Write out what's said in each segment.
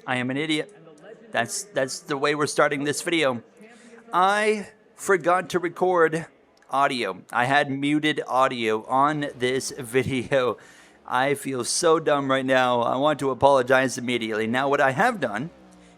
I am an idiot. That's the way we're starting this video. I forgot to record audio. I had muted audio on this video. I feel so dumb right now. I want to apologize immediately. Now, what I have done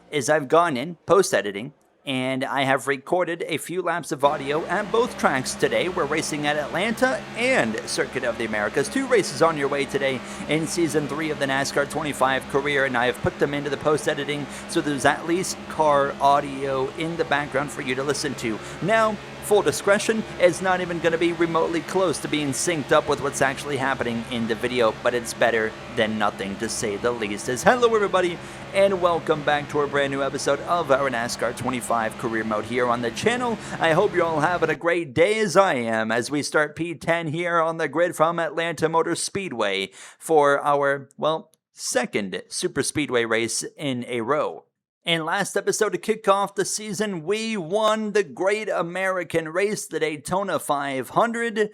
is I've gone in post-editing and I have recorded a few laps of audio at both tracks today. We're racing at Atlanta and Circuit of the Americas. 2 races on your way today in Season 3 of the NASCAR 25 career, and I have put them into the post-editing so there's at least car audio in the background for you to listen to. Now, full discretion, it's not even going to be remotely close to being synced up with what's actually happening in the video, but it's better than nothing, to say the least. Hello everybody, and welcome back to a brand new episode of our NASCAR 25 career mode here on the channel. I hope you're all having a great day as I am as we start P10 here on the grid from Atlanta Motor Speedway for our, well, second super speedway race in a row. In last episode to kick off the season, we won the Great American Race, the Daytona 500.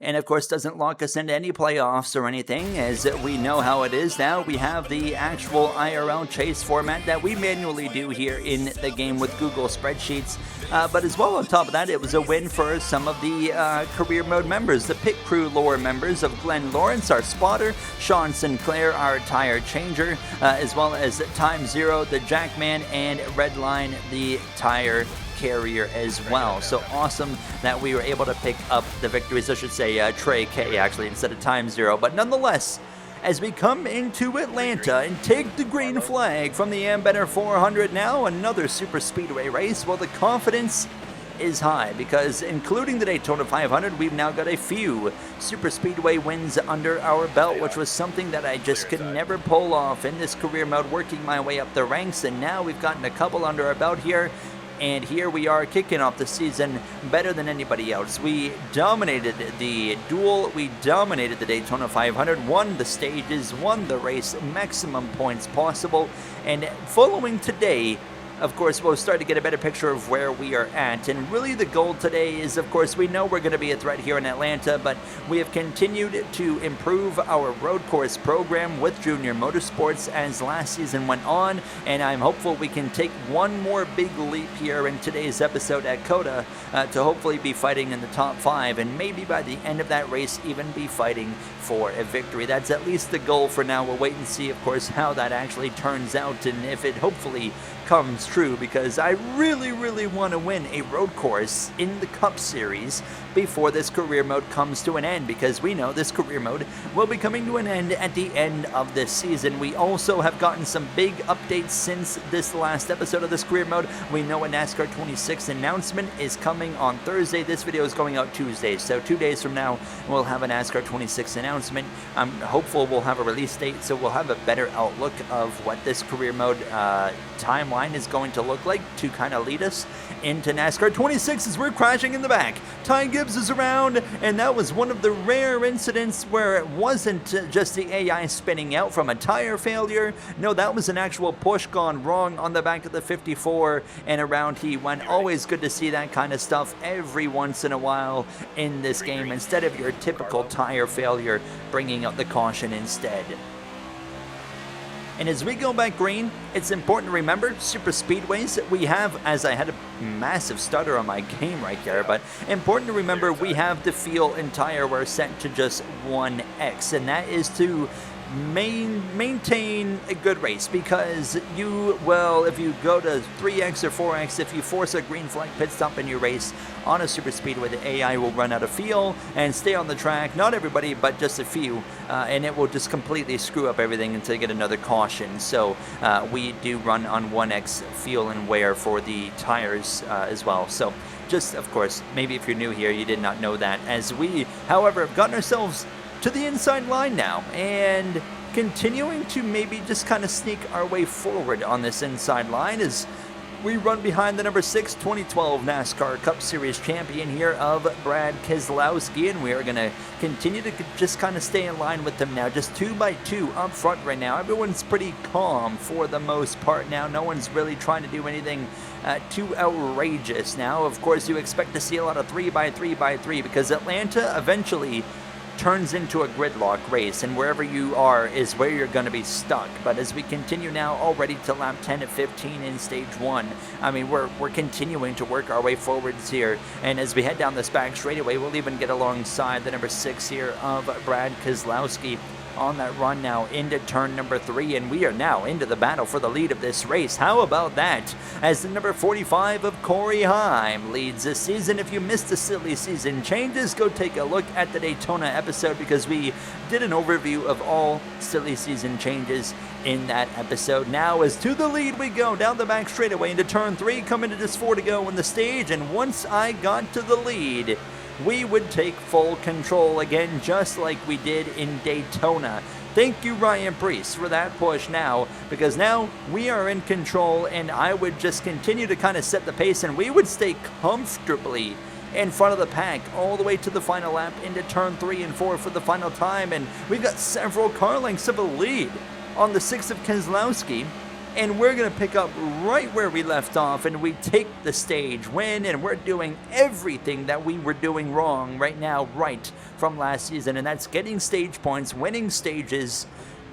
And of course, doesn't lock us into any playoffs or anything, as we know how it is now. We have the actual IRL chase format that we manually do here in the game with Google Spreadsheets. But as well, on top of that, it was a win for some of the career mode members, the pit crew lore members of Glenn Lawrence, our spotter, Sean Sinclair, our tire changer, as well as Time Zero, the Jackman, and Redline, the tire carrier as well. So awesome that we were able to pick up the victories. I should say Trey K actually instead of Time Zero. But nonetheless, as we come into Atlanta and take the green flag from the Ambetter 400 now, another super speedway race, well, the confidence is high because including the Daytona 500, we've now got a few super speedway wins under our belt, which was something that I just could never pull off in this career mode, working my way up the ranks. And now we've gotten a couple under our belt here. And here we are kicking off the season better than anybody else. We dominated the duel, we dominated the Daytona 500, won the stages, won the race, maximum points possible. And following today, of course, we'll start to get a better picture of where we are at. And really the goal today is, of course, we know we're going to be a threat here in Atlanta, but we have continued to improve our road course program with Junior Motorsports as last season went on. And I'm hopeful we can take one more big leap here in today's episode at COTA to hopefully be fighting in the top 5. And maybe by the end of that race, even be fighting for a victory. That's at least the goal for now. We'll wait and see, of course, how that actually turns out and if it hopefully comes true, because I really want to win a road course in the Cup Series before this career mode comes to an end, because we know this career mode will be coming to an end at the end of this season. We also have gotten some big updates since this last episode of this career mode. We know a NASCAR 26 announcement is coming on Thursday. This video is going out Tuesday, so 2 days from now we'll have a NASCAR 26 announcement. I'm hopeful we'll have a release date, so we'll have a better outlook of what this career mode timeline is going to look like to kind of lead us into NASCAR 26 as we're crashing in the back. Ty Gibbs is around, and that was one of the rare incidents where it wasn't just the AI spinning out from a tire failure. No, that was an actual push gone wrong on the back of the 54, and around he went. Always good to see that kind of stuff every once in a while in this game, instead of your typical tire failure bringing out the caution instead. And as we go back green, it's important to remember super speedways. We have, as I had a massive stutter on my game right there, but important to remember we have the fuel and tire wear set to just 1x, and that is to maintain a good race, because if you go to 3x or 4x, if you force a green flag pit stop in your race on a super speedway, the AI will run out of fuel and stay on the track. Not everybody, but just a few, and it will just completely screw up everything until you get another caution. So we do run on 1x fuel and wear for the tires as well. So just, of course, maybe if you're new here, you did not know that, as we, however, have gotten ourselves to the inside line now, and continuing to maybe just kind of sneak our way forward on this inside line as we run behind the number 6 2012 NASCAR Cup Series champion here of Brad Keselowski, and we are going to continue to just kind of stay in line with them now, just 2 by 2 up front right now. Everyone's pretty calm for the most part now. No one's really trying to do anything too outrageous now. Of course, you expect to see a lot of 3 by 3 by 3 because Atlanta eventually turns into a gridlock race, and wherever you are is where you're going to be stuck. But as we continue now already to lap 10 at 15 in stage 1, I mean, we're continuing to work our way forwards here, and as we head down this back straightaway, we'll even get alongside the number 6 here of Brad Keselowski on that run now into turn number 3, and we are now into the battle for the lead of this race. How about that? As the number 45 of Corey Heim leads this season. If you missed the silly season changes, go take a look at the Daytona episode, because we did an overview of all silly season changes in that episode. Now as to the lead we go down the back straightaway into turn 3, coming to just 4 to go in the stage, and once I got to the lead, we would take full control again, just like we did in Daytona. Thank you, Ryan Preece, for that push now, because now we are in control, and I would just continue to kind of set the pace, and we would stay comfortably in front of the pack all the way to the final lap into turn 3 and 4 for the final time, and we've got several car lengths of a lead on the 6 of Keselowski. And we're going to pick up right where we left off, and we take the stage win, and we're doing everything that we were doing wrong right now, right from last season, and that's getting stage points, winning stages.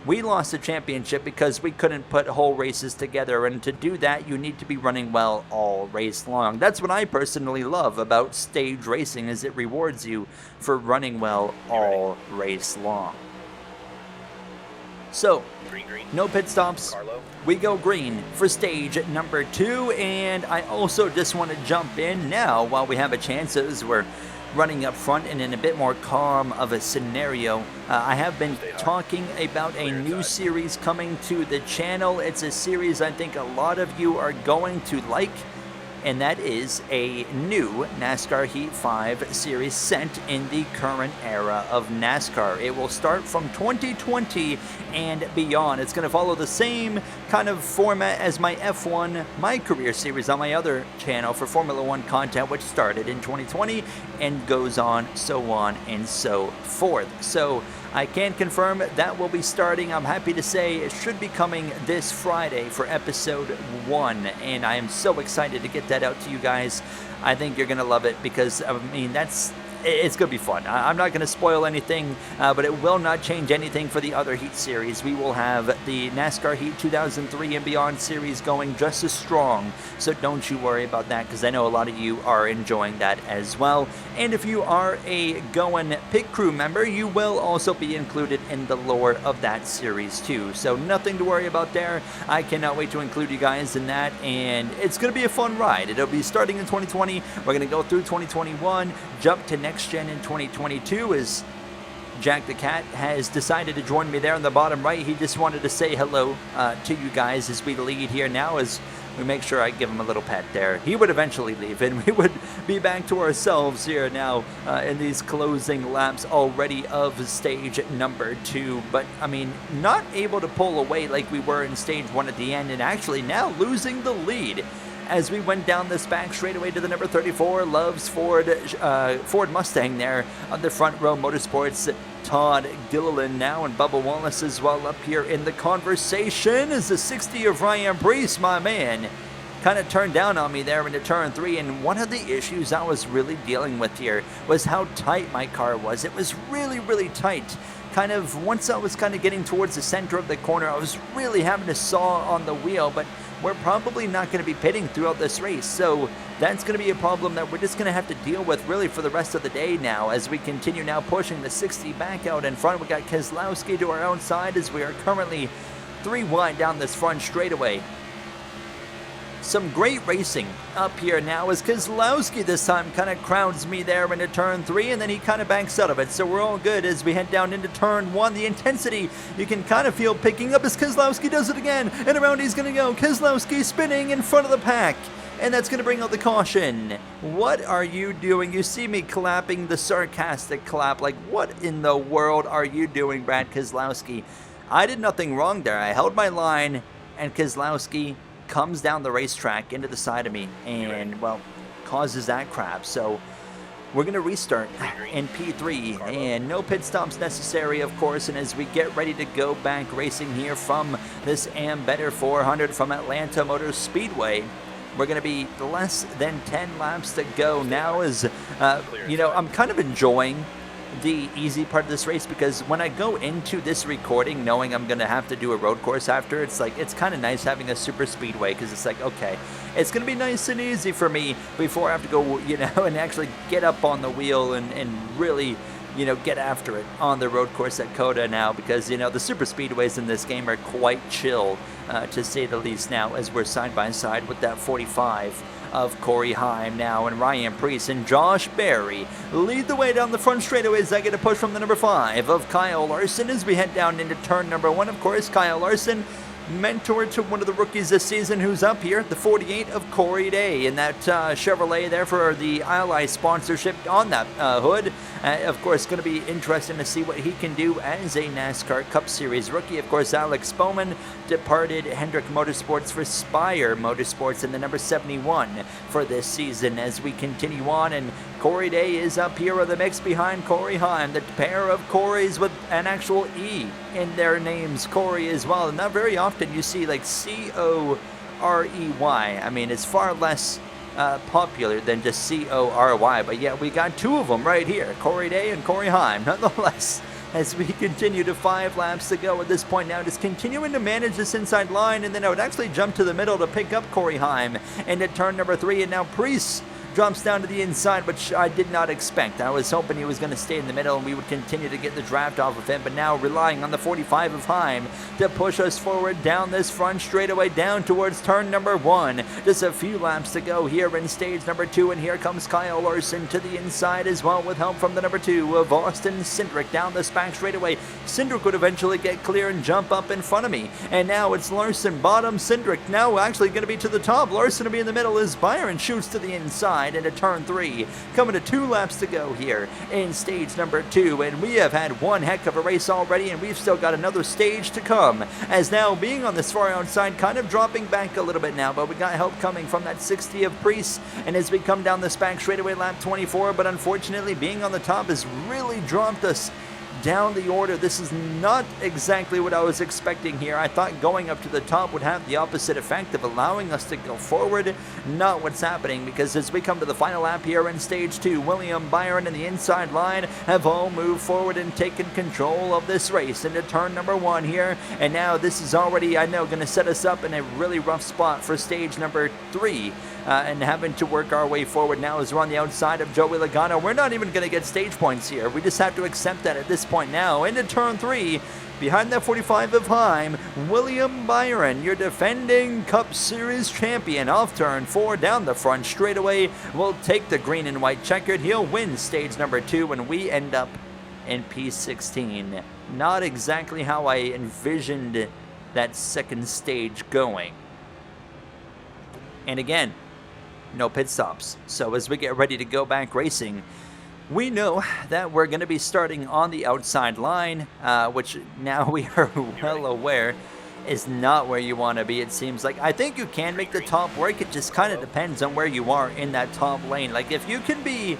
We lost the championship because we couldn't put whole races together, and to do that, you need to be running well all race long. That's what I personally love about stage racing, is it rewards you for running well all race long. So, no pit stops. We go green for stage number 2, and I also just want to jump in now while we have a chance, as we're running up front and in a bit more calm of a scenario. I have been talking about a new series coming to the channel. It's a series I think a lot of you are going to like, and that is a new NASCAR Heat 5 series set in the current era of NASCAR. It will start from 2020 and beyond. It's going to follow the same kind of format as my F1 My Career series on my other channel for Formula 1 content, which started in 2020 and goes on and so forth. So I can confirm that will be starting. I'm happy to say it should be coming this Friday for episode 1, and I am so excited to get that out to you guys. I think you're going to love it, because, I mean, it's going to be fun. I'm not going to spoil anything, but it will not change anything for the other Heat series. We will have the NASCAR Heat 2003 and beyond series going just as strong, so don't you worry about that, because I know a lot of you are enjoying that as well. And if you are a Going Pit Crew member, you will also be included in the lore of that series too, so nothing to worry about there. I cannot wait to include you guys in that, and it's going to be a fun ride. It'll be starting in 2020. We're going to go through 2021, jump to next gen in 2022, as Jack the Cat has decided to join me there in the bottom right. He just wanted to say hello to you guys as we lead here now, as we make sure I give him a little pet there. He would eventually leave, and we would be back to ourselves here now in these closing laps already of stage number 2. But, I mean, not able to pull away like we were in stage 1 at the end, and actually now losing the lead as we went down this back straightaway to the number 34, Loves Ford Mustang there on the Front Row Motorsports. Todd Gilliland now, and Bubba Wallace as well up here in the conversation, as the 60 of Ryan Preece, my man, kind of turned down on me there into turn 3. And one of the issues I was really dealing with here was how tight my car was. It was really, really tight. Kind of once I was kind of getting towards the center of the corner, I was really having to saw on the wheel, but we're probably not going to be pitting throughout this race, so that's going to be a problem that we're just going to have to deal with really for the rest of the day now, as we continue now pushing the 60 back out in front. We got Keselowski to our own side, as we are currently 3 wide down this front straightaway. Some great racing up here now, as Keselowski this time kind of crowds me there into turn 3, and then he kind of backs out of it. So we're all good as we head down into turn 1. The intensity you can kind of feel picking up as Keselowski does it again, and around he's going to go. Keselowski spinning in front of the pack, and that's going to bring out the caution. What are you doing? You see me clapping the sarcastic clap. Like, what in the world are you doing, Brad Keselowski? I did nothing wrong there. I held my line, and Keselowski comes down the racetrack into the side of me and, well, causes that crap. So we're going to restart in P3, and no pit stops necessary, of course. And as we get ready to go back racing here from this Better 400 from Atlanta Motor Speedway, we're going to be less than 10 laps to go now. As you know, I'm kind of enjoying the easy part of this race, because when I go into this recording knowing I'm going to have to do a road course after, it's like, it's kind of nice having a super speedway, because it's like, okay, it's going to be nice and easy for me before I have to go, you know, and actually get up on the wheel and really, you know, get after it on the road course at COTA now, because, you know, the super speedways in this game are quite chill, to say the least, now as we're side by side with that 45 of Corey Heim now, and Ryan Preece and Josh Berry lead the way down the front straightaways. I get a push from the number 5 of Kyle Larson as we head down into turn number 1. Of course, Kyle Larson, mentor to one of the rookies this season who's up here, the 48 of Corey Day, and that Chevrolet there for the Ally sponsorship on that hood. Of course, going to be interesting to see what he can do as a NASCAR Cup Series rookie. Of course, Alex Bowman departed Hendrick Motorsports for Spire Motorsports in the number 71 for this season as we continue on. And Corey Day is up here in the mix behind Corey Heim, the pair of Corys with an actual E in their names, Corey as well. And not very often you see like Corey. I mean, it's far less popular than just Cory, but yeah, we got two of them right here, Corey Day and Corey Heim, nonetheless. As we continue to 5 laps to go at this point now, just continuing to manage this inside line, and then I would actually jump to the middle to pick up Corey Heim into turn number 3, and now Preece drops down to the inside, which I did not expect. I was hoping he was going to stay in the middle and we would continue to get the draft off of him, but now relying on the 45 of Heim to push us forward down this front straightaway down towards turn number 1. Just a few laps to go here in stage number 2, and here comes Kyle Larson to the inside as well with help from the number 2 of Austin Cindric down this back straightaway. Cindric would eventually get clear and jump up in front of me, and now it's Larson bottom, Cindric now actually going to be to the top. Larson to be in the middle as Byron shoots to the inside into turn 3, coming to 2 laps to go here in stage number 2, and we have had one heck of a race already, and we've still got another stage to come, as now being on this far outside, kind of dropping back a little bit now, but we got help coming from that 60 of Preece, and as we come down this back straightaway, lap 24, but unfortunately being on the top has really dropped us down the order. This is not exactly what I was expecting here. I thought going up to the top would have the opposite effect of allowing us to go forward. Not what's happening, because as we come to the final lap here in stage 2, William Byron and the inside line have all moved forward and taken control of this race into turn number 1 here, and now this is already, I know, going to set us up in a really rough spot for stage number 3. And having to work our way forward now as we're on the outside of Joey Logano. We're not even going to get stage points here. We just have to accept that at this point now. Into turn 3, behind that 45 of Heim, William Byron, your defending Cup Series champion, off turn 4 down the front straightaway, will take the green and white checkered. He'll win stage number 2, and we end up in P16. Not exactly how I envisioned that second stage going. And again, no pit stops. So as we get ready to go back racing, we know that we're going to be starting on the outside line, which now we are well aware is not where you want to be, it seems like. I think you can make the top work. It just kind of depends on where you are in that top lane. Like, if you can be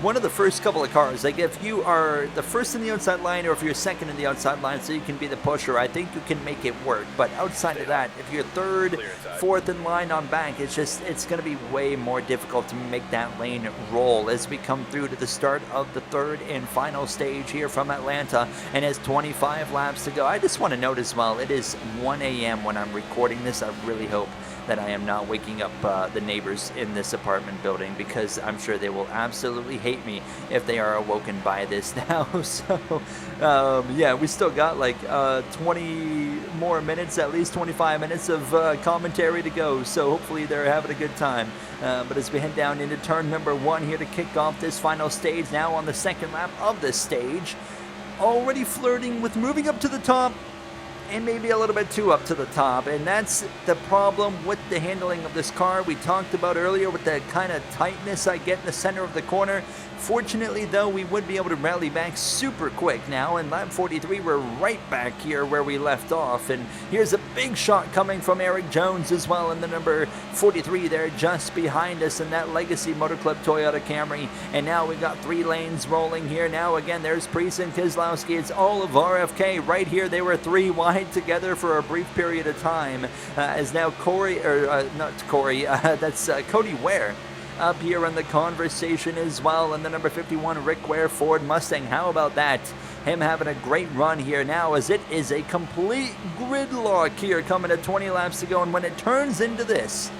one of the first couple of cars, like if you are the first in the outside line or if you're second in the outside line so you can be the pusher, I think you can make it work. But outside of that, if you're third, fourth in line on back, it's going to be way more difficult to make that lane roll as we come through to the start of the third and final stage here from Atlanta, and has 25 laps to go. I just want to note as well, it is 1 a.m. when I'm recording this. I really hope that I am not waking up the neighbors in this apartment building, because I'm sure they will absolutely hate me if they are awoken by this now. So yeah, we still got like 20 more minutes, at least 25 minutes of commentary to go, so hopefully they're having a good time. But as we head down into turn number 1 here to kick off this final stage, now on the second lap of this stage, already flirting with moving up to the top, and maybe a little bit too up to the top, and that's the problem with the handling of this car. We talked about earlier with the kind of tightness I get in the center of the corner. Fortunately, though, we would be able to rally back super quick now. In lap 43, we're right back here where we left off, and here's a big shot coming from Eric Jones as well in the number 43 there just behind us in that Legacy Motor Club Toyota Camry. And now we've got 3 lanes rolling here. Now again, there's Preece and Keselowski. It's all of RFK right here. They were 3 wide together for a brief period of time, as now Cody Ware up here in the conversation as well. And the number 51 Rick Ware Ford Mustang. How about that? Him having a great run here now, as it is a complete gridlock here coming at 20 laps to go. And when it turns into this,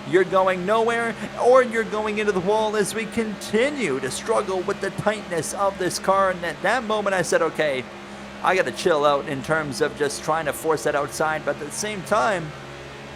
you're going nowhere or you're going into the wall as we continue to struggle with the tightness of this car. And at that moment I said, okay, I got to chill out in terms of just trying to force that outside. But at the same time,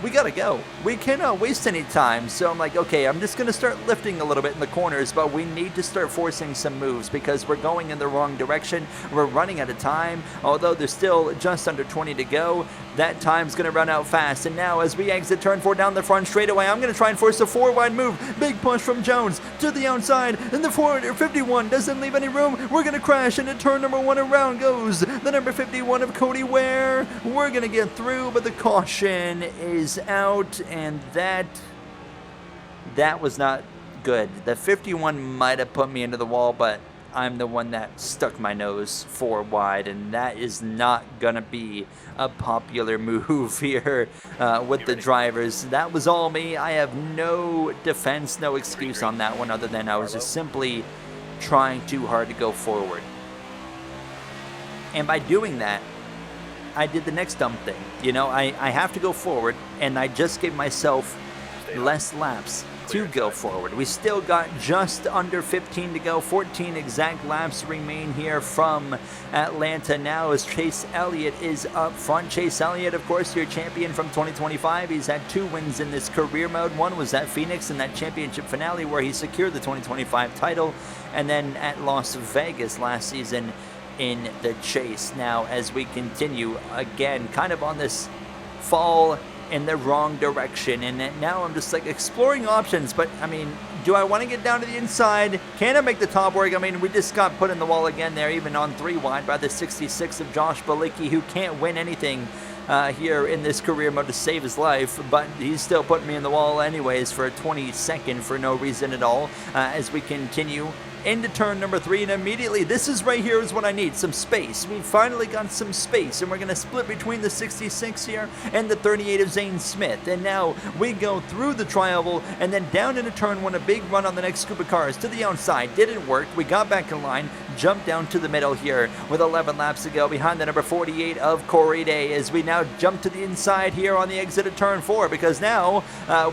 we got to go. We cannot waste any time. So I'm like, okay, I'm just going to start lifting a little bit in the corners, but we need to start forcing some moves because we're going in the wrong direction. We're running out of time. Although there's still just under 20 to go, that time's going to run out fast. And now as we exit turn 4 down the front straightaway, I'm going to try and force a 4-wide move. Big push from Jones to the outside, and the 51 doesn't leave any room. We're going to crash into turn number 1, and around goes the number 51 of Cody Ware. We're going to get through, but the caution is out, and that was not good. The 51 might have put me into the wall, but I'm the one that stuck my nose 4 wide, and that is not gonna be a popular move here with the drivers. That was all me. I have no defense, no excuse on that one, other than I was just simply trying too hard to go forward. And by doing that, I did the next dumb thing. You know, I have to go forward, and I just gave myself less laps to go forward. We still got just under 15 to go. 14 exact laps remain here from Atlanta now as Chase Elliott is up front. Chase Elliott, of course, your champion from 2025. He's had 2 wins in this career mode. One was at Phoenix in that championship finale where he secured the 2025 title, and then at Las Vegas last season in the chase. Now, as we continue again, kind of on this fall in the wrong direction, and now I'm just like exploring options. But I mean, do I want to get down to the inside? Can I make the top work? I mean, we just got put in the wall again there, even on 3 wide by the 66 of Josh Bilicki, who can't win anything here in this career mode to save his life, but he's still putting me in the wall anyways for a 22nd for no reason at all. As we continue into turn number 3, and immediately this is right here is what I need, some space. We finally got some space, and we're going to split between the 66 here and the 38 of Zane Smith. And now we go through the tri-oval and then down into turn 1, a big run on the next scoop of cars to the outside. Didn't work. We got back in line, jumped down to the middle here with 11 laps to go behind the number 48 of Corey Day, as we now jump to the inside here on the exit of turn 4, because now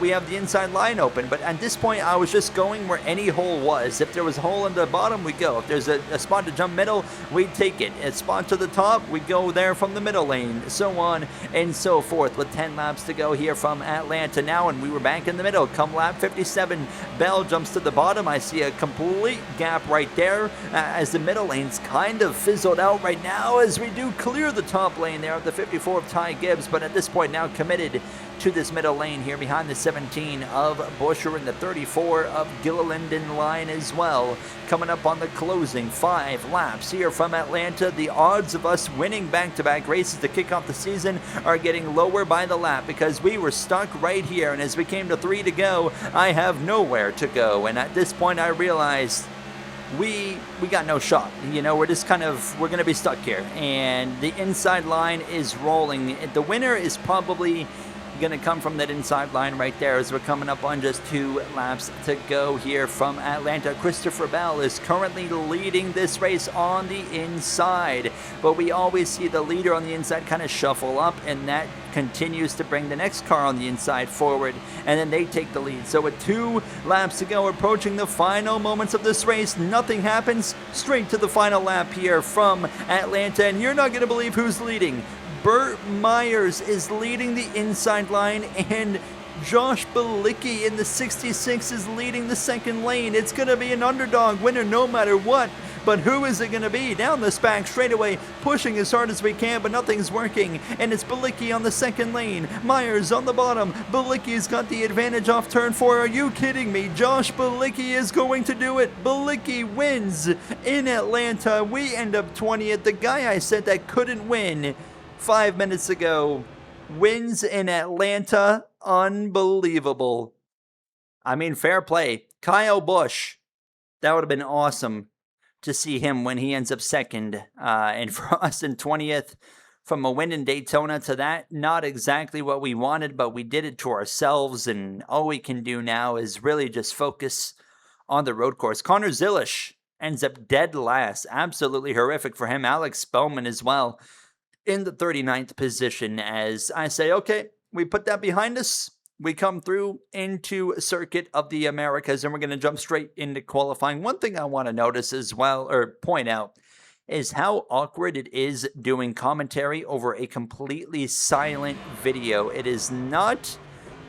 we have the inside line open. But at this point I was just going where any hole was. If there was a hole in the bottom, we go. If there's a spot to jump middle, we take it. A spot to the top, we go there from the middle lane, so on and so forth, with 10 laps to go here from Atlanta now. And we were back in the middle come lap 57. Bell jumps to the bottom. I see a complete gap right there as the middle lane's kind of fizzled out right now, as we do clear the top lane there of the 54 of Ty Gibbs, but at this point now committed to this middle lane here behind the 17 of Buescher and the 34 of Gilliland in line as well. Coming up on the closing 5 laps here from Atlanta, the odds of us winning back-to-back races to kick off the season are getting lower by the lap, because we were stuck right here, and as we came to 3 to go, I have nowhere to go. And at this point I realized we got no shot. You know, we're going to be stuck here, and the inside line is rolling. The winner is probably going to come from that inside line right there, as we're coming up on just 2 laps to go here from Atlanta. Christopher Bell is currently leading this race on the inside, but we always see the leader on the inside kind of shuffle up, and that continues to bring the next car on the inside forward, and then they take the lead. So with 2 laps to go, approaching the final moments of this race, nothing happens. Straight to the final lap here from Atlanta, and you're not going to believe who's leading. Burt Myers is leading the inside line, and Josh Bilicki in the 66 is leading the second lane. It's going to be an underdog winner no matter what. But who is it going to be? Down this back straightaway, pushing as hard as we can, but nothing's working. And it's Bilicki on the second lane. Myers on the bottom. Bilicki's got the advantage off turn 4. Are you kidding me? Josh Bilicki is going to do it. Bilicki wins in Atlanta. We end up 20th. The guy I said that couldn't win 5 minutes ago wins in Atlanta. Unbelievable. I mean, fair play. Kyle Busch, that would have been awesome to see him when he ends up second. And for us in 20th, from a win in Daytona to that, not exactly what we wanted, but we did it to ourselves, and all we can do now is really just focus on the road course. Connor Zilish ends up dead last. Absolutely horrific for him. Alex Spellman as well in the 39th position, as I say, okay, we put that behind us. We come through into Circuit of the Americas, and we're going to jump straight into qualifying. One thing I want to notice as well, or point out, is how awkward it is doing commentary over a completely silent video. It is not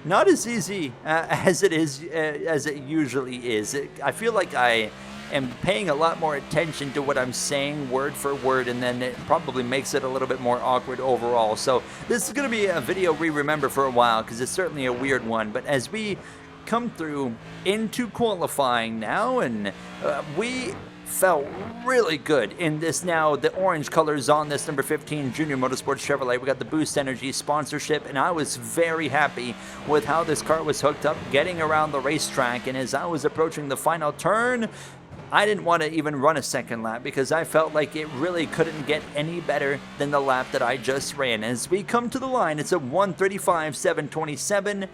as easy as it usually is. I feel like I am paying a lot more attention to what I'm saying word for word, and then it probably makes it a little bit more awkward overall. So this is going to be a video we remember for a while, because it's certainly a weird one. But as we come through into qualifying now, and we felt really good in this now. The orange colors on this number 15 Junior Motorsports Chevrolet. We got the Boost Energy sponsorship, and I was very happy with how this car was hooked up, getting around the racetrack. And as I was approaching the final turn, I didn't want to even run a second lap, because I felt like it really couldn't get any better than the lap that I just ran. As we come to the line, it's a 1:35.727.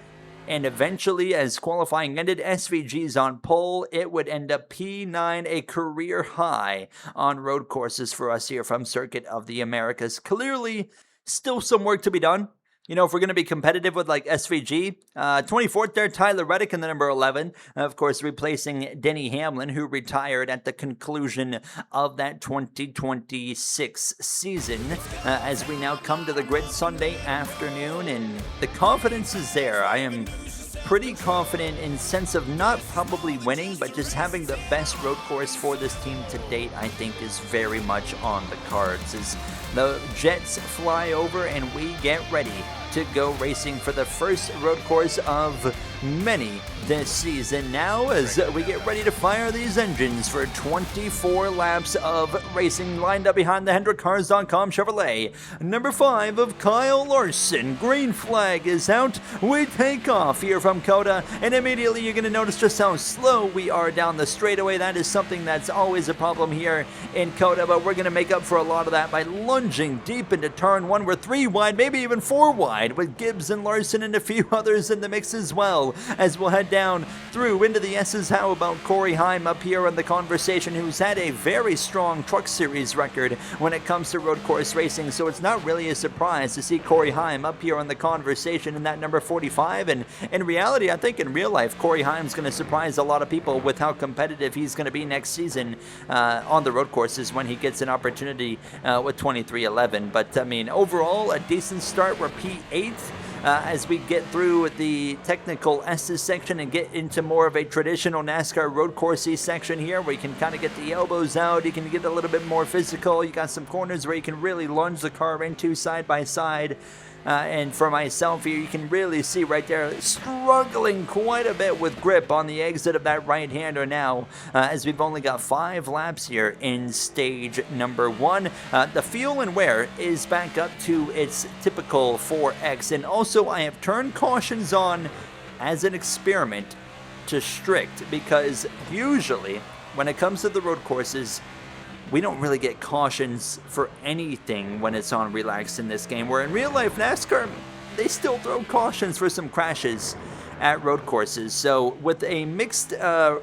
And eventually, as qualifying ended, SVG's on pole. It would end up P9, a career high on road courses for us here from Circuit of the Americas. Clearly, still some work to be done. You know, if we're going to be competitive with like SVG, 24th there, Tyler Reddick in the number 11, of course, replacing Denny Hamlin, who retired at the conclusion of that 2026 season. As we now come to the grid Sunday afternoon, and the confidence is there. I am pretty confident in sense of not probably winning, but just having the best road course for this team to date, I think is very much on the cards. As the jets fly over and we get ready to go racing for the first road course of many this season now, as we get ready to fire these engines for 24 laps of racing. Lined up behind the HendrickCars.com Chevrolet, number 5 of Kyle Larson. Green flag is out. We take off here from COTA, and immediately you're going to notice just how slow we are down the straightaway. That is something that's always a problem here in COTA, but we're going to make up for a lot of that by lunging deep into turn 1. We're 3 wide, maybe even 4 wide, with Gibbs and Larson and a few others in the mix as well, as we'll head down through into the S's. How about Corey Heim up here in the conversation, who's had a very strong Truck Series record when it comes to road course racing, so it's not really a surprise to see Corey Heim up here in the conversation in that number 45. And in reality, I think in real life, Corey Heim's going to surprise a lot of people with how competitive he's going to be next season on the road courses when he gets an opportunity with 2311. But I mean, overall, a decent start. We're P8. As we get through the technical S's section and get into more of a traditional NASCAR road coursey section here, where you can kind of get the elbows out, you can get a little bit more physical, you got some corners where you can really lunge the car into side by side. And for myself here, you can really see right there, struggling quite a bit with grip on the exit of that right-hander now, as we've only got 5 laps here in stage number 1. The fuel and wear is back up to its typical 4X, and also I have turned cautions on as an experiment to strict, because usually when it comes to the road courses, we don't really get cautions for anything when it's on relaxed in this game, where in real life NASCAR, they still throw cautions for some crashes at road courses. So with a mixed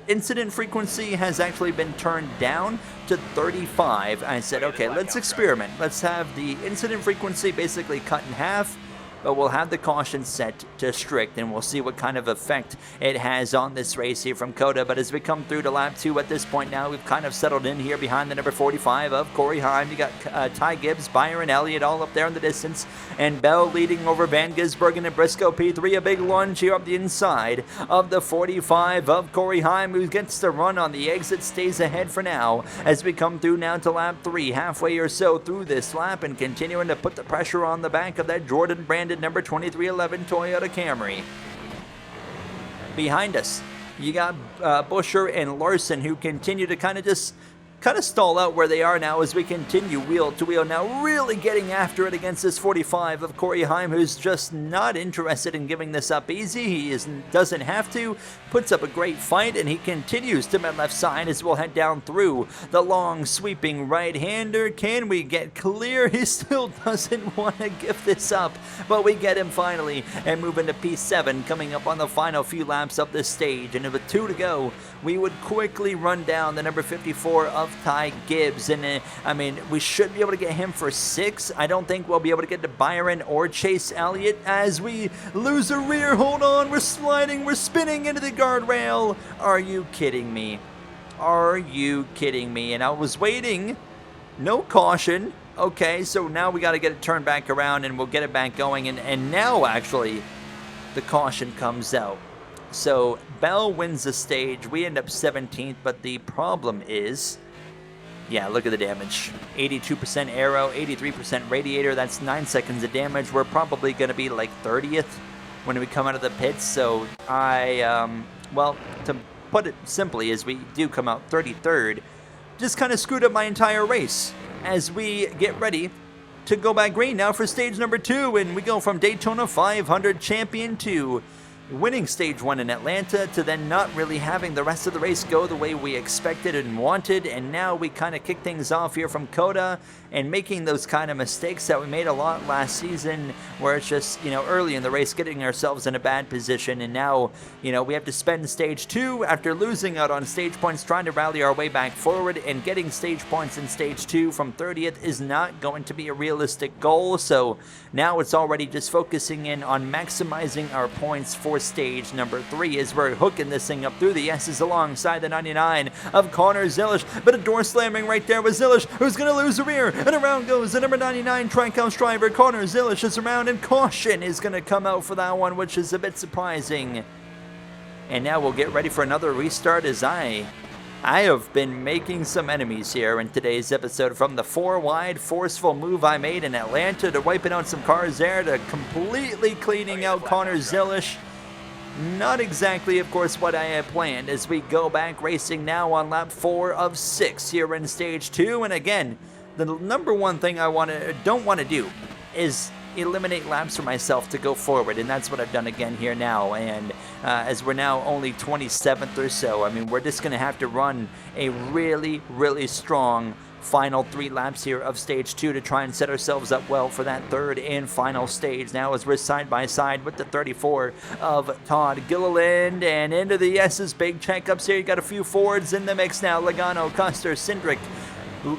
incident frequency has actually been turned down to 35. I said, okay, let's experiment. Let's have the incident frequency basically cut in half, but we'll have the caution set to strict, and we'll see what kind of effect it has on this race here from COTA. But as we come through to lap 2 at this point now, we've kind of settled in here behind the number 45 of Corey Heim. You got Ty Gibbs, Byron Elliott all up there in the distance, and Bell leading over Van Gisbergen and Briscoe. P3, a big lunge here up the inside of the 45 of Corey Heim, who gets to run on the exit, stays ahead for now as we come through now to lap 3, halfway or so through this lap, and continuing to put the pressure on the back of that Jordan Brandon number 2311 Toyota Camry. Behind us, you got Buescher and Larson, who continue to kind of just kind of stall out where they are now as we continue wheel to wheel. Now really getting after it against this 45 of Corey Heim, who's just not interested in giving this up easy. He doesn't have to. Puts up a great fight, and he continues to mid left side as we'll head down through the long sweeping right-hander. Can we get clear? He still doesn't want to give this up, but we get him finally and move into P7 coming up on the final few laps of this stage. And with 2 to go, we would quickly run down the number 54 of Ty Gibbs, and I mean, we should be able to get him for 6. I don't think we'll be able to get to Byron or Chase Elliott as we lose a rear. Hold on, we're sliding, we're spinning into the guardrail. Are you kidding me? Are you kidding me? And I was waiting. No caution. Okay, so now we got to get it turned back around, and we'll get it back going. And now, actually, the caution comes out. So Bell wins the stage. We end up 17th, but the problem is, yeah, look at the damage. 82% aero, 83% radiator. That's 9 seconds of damage. We're probably going to be like 30th when we come out of the pits. So well, to put it simply, as we do come out 33rd, just kind of screwed up my entire race as we get ready to go back green now for stage number 2. And we go from Daytona 500 champion to winning stage 1 in Atlanta to then not really having the rest of the race go the way we expected and wanted. And now we kind of kick things off here from COTA and making those kind of mistakes that we made a lot last season, where it's just, early in the race getting ourselves in a bad position. And now, we have to spend stage 2 after losing out on stage points, trying to rally our way back forward, and getting stage points in stage 2 from 30th is not going to be a realistic goal. So now it's already just focusing in on maximizing our points for stage number 3 as we're hooking this thing up through the S's alongside the 99 of Connor Zilish. But a door slamming right there with Zilish, who's going to lose the rear. And around goes the number 99 Tricounts driver. Connor Zilish is around, and caution is going to come out for that one, which is a bit surprising. And now we'll get ready for another restart as I have been making some enemies here in today's episode, from the 4-wide forceful move I made in Atlanta to wiping out some cars there to completely cleaning out Connor Zilish. Not exactly, of course, what I had planned as we go back racing now on lap 4 of 6 here in stage 2. And again, the number one thing I don't want to do is eliminate laps for myself to go forward, and that's what I've done again here now. And as we're now only 27th or so, I mean, we're just going to have to run a really, really strong final 3 laps here of stage 2 to try and set ourselves up well for that 3rd and final stage. Now as we're side by side with the 34 of Todd Gilliland, and into the S's, big checkups here. You got a few Fords in the mix now. Logano, Custer, Cindric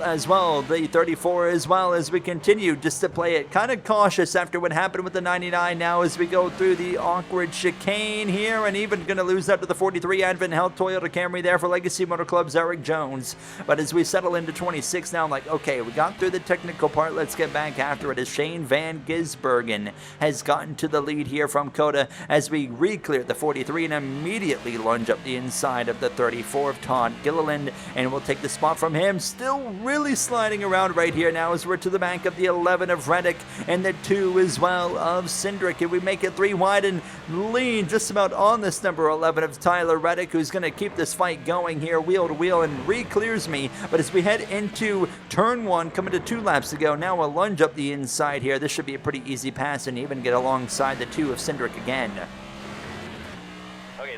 as well, the 34 as well, as we continue just to play it kind of cautious after what happened with the 99 now as we go through the awkward chicane here, and even going to lose out to the 43 Advent Health Toyota Camry there for Legacy Motor Club's Eric Jones. But as we settle into 26 now, I'm like, okay, we got through the technical part, let's get back after it, as Shane Van Gisbergen has gotten to the lead here from COTA as we re-clear the 43 and immediately lunge up the inside of the 34 of Todd Gilliland, and we'll take the spot from him. Still really sliding around right here now as we're to the back of the 11 of Reddick and the 2 as well of Cindric, and we make it 3 wide and lean just about on this number 11 of Tyler Reddick, who's going to keep this fight going here wheel to wheel and re-clears me. But as we head into turn 1, coming to 2 laps to go, now a lunge up the inside here. This should be a pretty easy pass and even get alongside the 2 of Cindric again.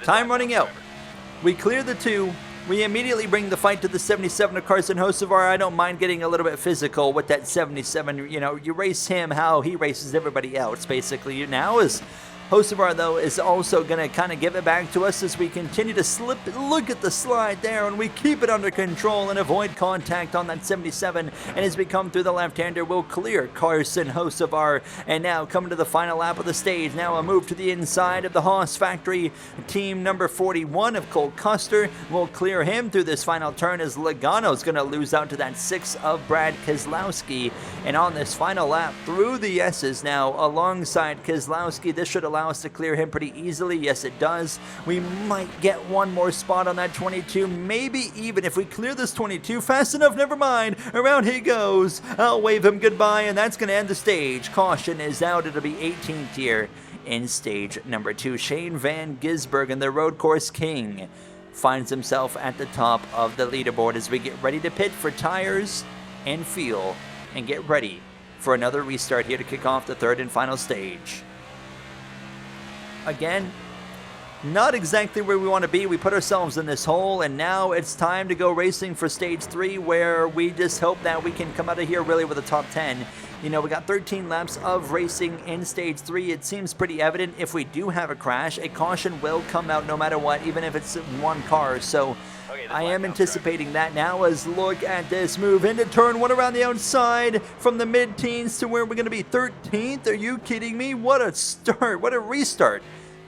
Time running out. We clear the 2. We immediately bring the fight to the 77 of Carson Hocevar. I don't mind getting a little bit physical with that 77. You race him how he races everybody else, basically. Now is Hocevar, though, is also going to kind of give it back to us as we continue to slip. Look at the slide there, and we keep it under control and avoid contact on that 77. And as we come through the left-hander, we'll clear Carson Hocevar. And now coming to the final lap of the stage. Now a move to the inside of the Haas factory. Team number 41 of Cole Custer will clear him through this final turn as Logano's going to lose out to that 6 of Brad Keselowski. And on this final lap through the S's now alongside Keselowski, this should allow us to clear him pretty easily. Yes, it does. We might get one more spot on that 22, maybe even if we clear this 22 fast enough. Never mind, around he goes. I'll wave him goodbye, and that's going to end the stage. Caution is out. It'll be 18th here in stage number 2. Shane Van Gisbergen, the road course king, finds himself at the top of the leaderboard as we get ready to pit for tires and fuel and get ready for another restart here to kick off the third and final stage. Again, not exactly where we want to be. We put ourselves in this hole, and now it's time to go racing for stage 3, where we just hope that we can come out of here really with a top 10. You know, we got 13 laps of racing in stage 3. It seems pretty evident if we do have a crash, a caution will come out no matter what, even if it's one car. So I am anticipating that now. As look at this move into turn 1 around the outside from the mid-teens to where we're going to be 13th. Are you kidding me? What a start. What a restart.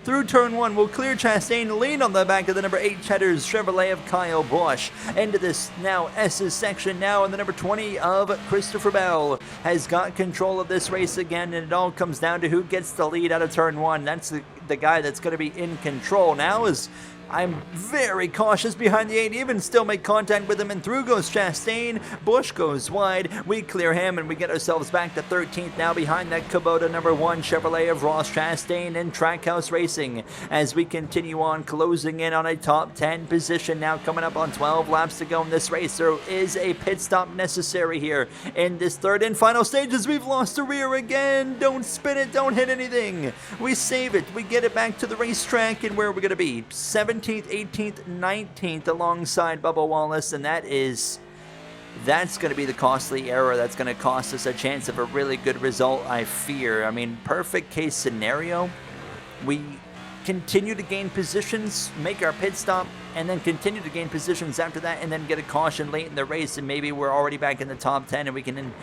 Through turn 1, we'll clear Chastain, lean on the back of the number 8 Cheddar's Chevrolet of Kyle Busch. Into this now S's section now, and the number 20 of Christopher Bell has got control of this race again, and it all comes down to who gets the lead out of turn 1. That's the guy that's going to be in control now. As I'm very cautious behind the 8, even still make contact with him, and through goes Chastain. Busch goes wide. We clear him, and we get ourselves back to 13th now behind that Kubota number 1 Chevrolet of Ross Chastain and Trackhouse Racing as we continue on closing in on a top 10 position now, coming up on 12 laps to go in this race. There is a pit stop necessary here in this third and final stage as we've lost the rear again. Don't spin it. Don't hit anything. We save it. We get it back to the racetrack, and where are we going to be? 17th, 18th, 19th alongside Bubba Wallace, and that's going to be the costly error. That's going to cost us a chance of a really good result, I fear. I mean, perfect case scenario, we continue to gain positions, make our pit stop, and then continue to gain positions after that, and then get a caution late in the race, and maybe we're already back in the top 10 and we can then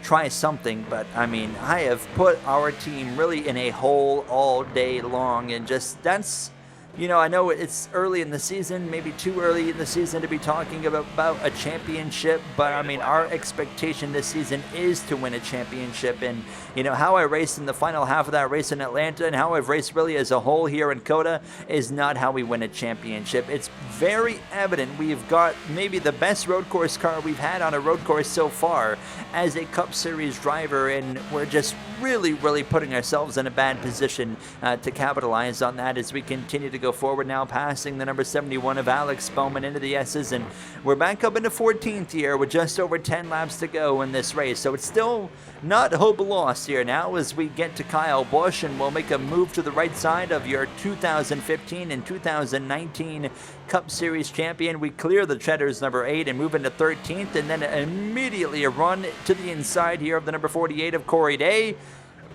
try something. But I mean, I have put our team really in a hole all day long, and just that's, you know, I know it's early in the season, maybe too early in the season to be talking about a championship, but I mean, our expectation this season is to win a championship. And, you know, how I raced in the final half of that race in Atlanta and how I've raced really as a whole here in COTA is not how we win a championship. It's very evident we've got maybe the best road course car we've had on a road course so far as a Cup Series driver, and we're just really putting ourselves in a bad position to capitalize on that as we continue to go forward now, passing the number 71 of Alex Bowman into the S's, and we're back up into 14th here with just over 10 laps to go in this race. So it's still not hope lost here now as we get to Kyle Busch, and we'll make a move to the right side of your 2015 and 2019 Cup Series champion. We clear the Cheddar's number 8 and move into 13th, and then immediately a run to the inside here of the number 48 of Corey Day.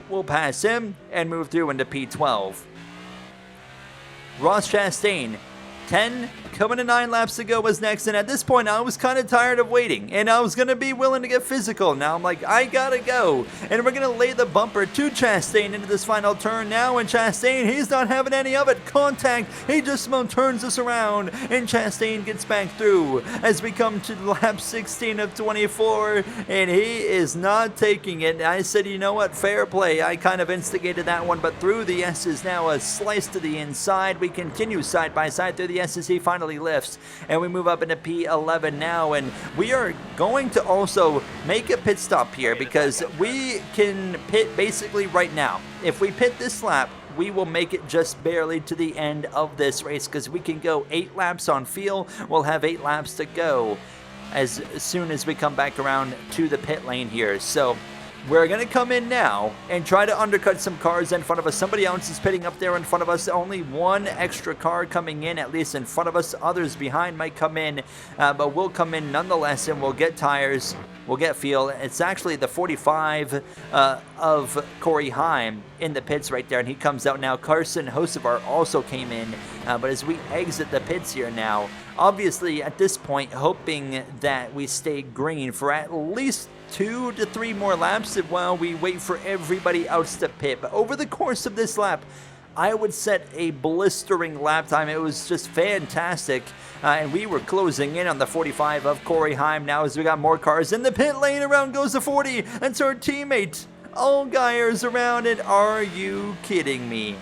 We'll pass him and move through into P12. Ross Chastain, 10, coming to 9 laps to go was next, and at this point I was kind of tired of waiting, and I was going to be willing to get physical. Now I'm like, I gotta go, and we're going to lay the bumper to Chastain into this final turn now, and Chastain, he's not having any of it. Contact, he just turns us around, and Chastain gets back through as we come to lap 16 of 24, and he is not taking it. I said, you know what, fair play. I kind of instigated that one, but through the S's now, a slice to the inside. We continue side by side through the S's. He finally lifts, and we move up into P11 now, and we are going to also make a pit stop here because we can pit basically right now. If we pit this lap, we will make it just barely to the end of this race because we can go 8 laps on fuel. We'll have 8 laps to go as soon as we come back around to the pit lane here. So we're going to come in now and try to undercut some cars in front of us. Somebody else is pitting up there in front of us. Only one extra car coming in, at least in front of us. Others behind might come in, but we'll come in nonetheless, and we'll get tires. We'll get fuel. It's actually the 45 of Corey Heim in the pits right there, and he comes out now. Carson Hocevar also came in, but as we exit the pits here now, obviously at this point, hoping that we stay green for at least 2 to 3 more laps while we wait for everybody else to pit. But over the course of this lap, I would set a blistering lap time. It was just fantastic. And we were closing in on the 45 of Corey Heim now as we got more cars in the pit lane. Around goes the 40. That's our teammate. Allgaier's around it. Are you kidding me?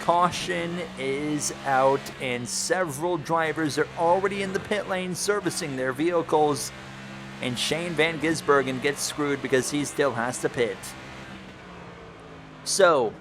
Caution is out, and several drivers are already in the pit lane servicing their vehicles. And Shane Van Gisbergen gets screwed because he still has to pit. So,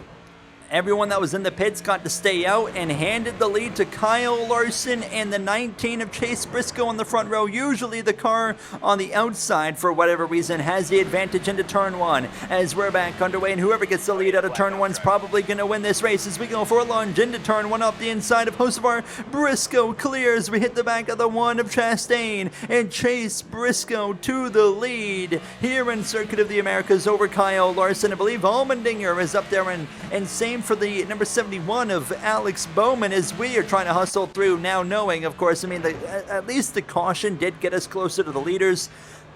Everyone that was in the pits got to stay out and handed the lead to Kyle Larson and the 19 of Chase Briscoe on the front row. Usually the car on the outside, for whatever reason, has the advantage into turn 1 as we're back underway, and whoever gets the lead out of turn 1 is probably going to win this race as we go for a lunge into turn 1 up the inside of Hocevar. Briscoe clears. We hit the back of the 1 of Chastain, and Chase Briscoe to the lead here in Circuit of the Americas over Kyle Larson. I believe Allmendinger is up there, and same for the number 71 of Alex Bowman as we are trying to hustle through now, knowing, of course, I mean, at least the caution did get us closer to the leaders.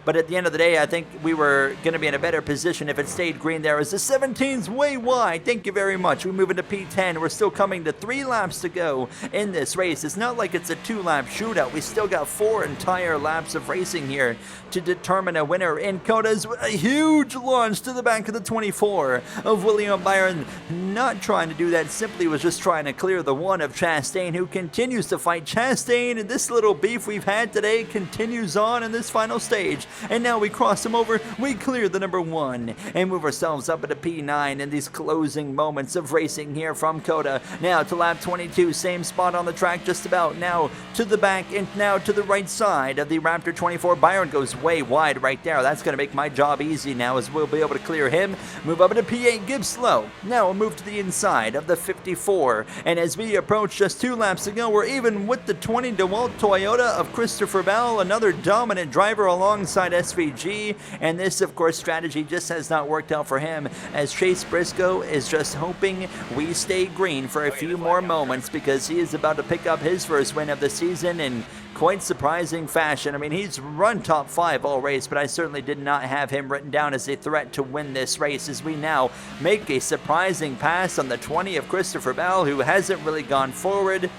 But at the end of the day, I think we were going to be in a better position if it stayed green there, as the 17's way wide. Thank you very much. We move into P10. We're still coming to 3 laps to go in this race. It's not like it's a 2-lap shootout. We still got 4 entire laps of racing here to determine a winner. In Coda's a huge launch to the back of the 24 of William Byron. Not trying to do that, simply was just trying to clear the 1 of Chastain, who continues to fight. Chastain, and this little beef we've had today continues on in this final stage. And now we cross him over, we clear the number 1 and move ourselves up into P9 in these closing moments of racing here from Coda. Now to lap 22, same spot on the track just about. Now to the back and now to the right side of the Raptor 24. Byron goes way wide right there. That's going to make my job easy now, as we'll be able to clear him. Move up into P8, Gibbs slow. Now we'll move to the inside of the 54. And as we approach just 2 laps to go, we're even with the 20 DeWalt Toyota of Christopher Bell, another dominant driver alongside SVG, and this, of course, strategy just has not worked out for him, as Chase Briscoe is just hoping we stay green for a few more moments, because he is about to pick up his first win of the season in quite surprising fashion. I mean, he's run top 5 all race, but I certainly did not have him written down as a threat to win this race, as we now make a surprising pass on the 20 of Christopher Bell, who hasn't really gone forward,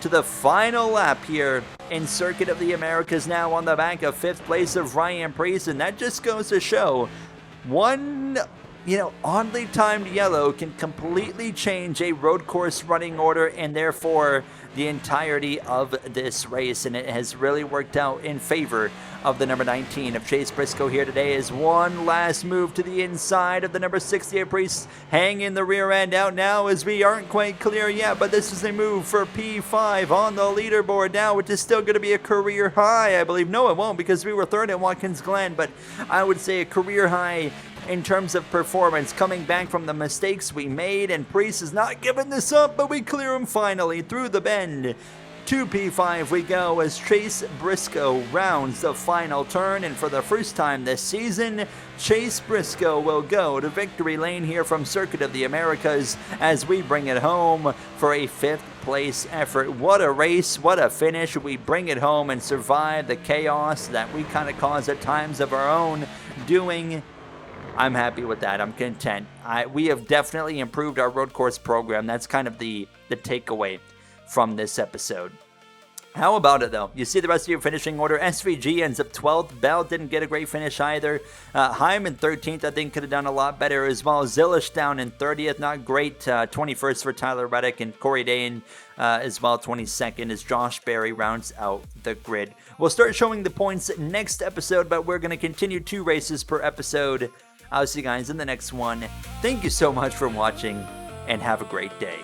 to the final lap here in Circuit of the Americas, now on the back of 5th place of Ryan Preece. And that just goes to show one, oddly timed yellow can completely change a road course running order, and therefore the entirety of this race. And it has really worked out in favor of the number 19 of Chase Briscoe here today, as one last move to the inside of the number 68 Preece, hanging the rear end out now, as we aren't quite clear yet, but this is a move for P5 on the leaderboard now, which is still going to be a career high, I believe. No, it won't, because we were 3rd at Watkins Glen, but I would say a career high in terms of performance, coming back from the mistakes we made, and Preece is not giving this up, but we clear him finally through the bend. To P5 we go, as Chase Briscoe rounds the final turn, and for the first time this season, Chase Briscoe will go to victory lane here from Circuit of the Americas, as we bring it home for a 5th place effort. What a race, what a finish. We bring it home and survive the chaos that we kind of cause at times of our own doing. I'm happy with that. I'm content. We have definitely improved our road course program. That's kind of the takeaway from this episode. How about it, though? You see the rest of your finishing order. SVG ends up 12th. Bell didn't get a great finish either. Hyman 13th, I think, could have done a lot better as well. Zilish down in 30th, not great. 21st for Tyler Reddick, and Corey Dane as well, 22nd, as Josh Berry rounds out the grid. We'll start showing the points next episode, but we're going to continue 2 races per episode. I'll see you guys in the next one. Thank you so much for watching, and have a great day.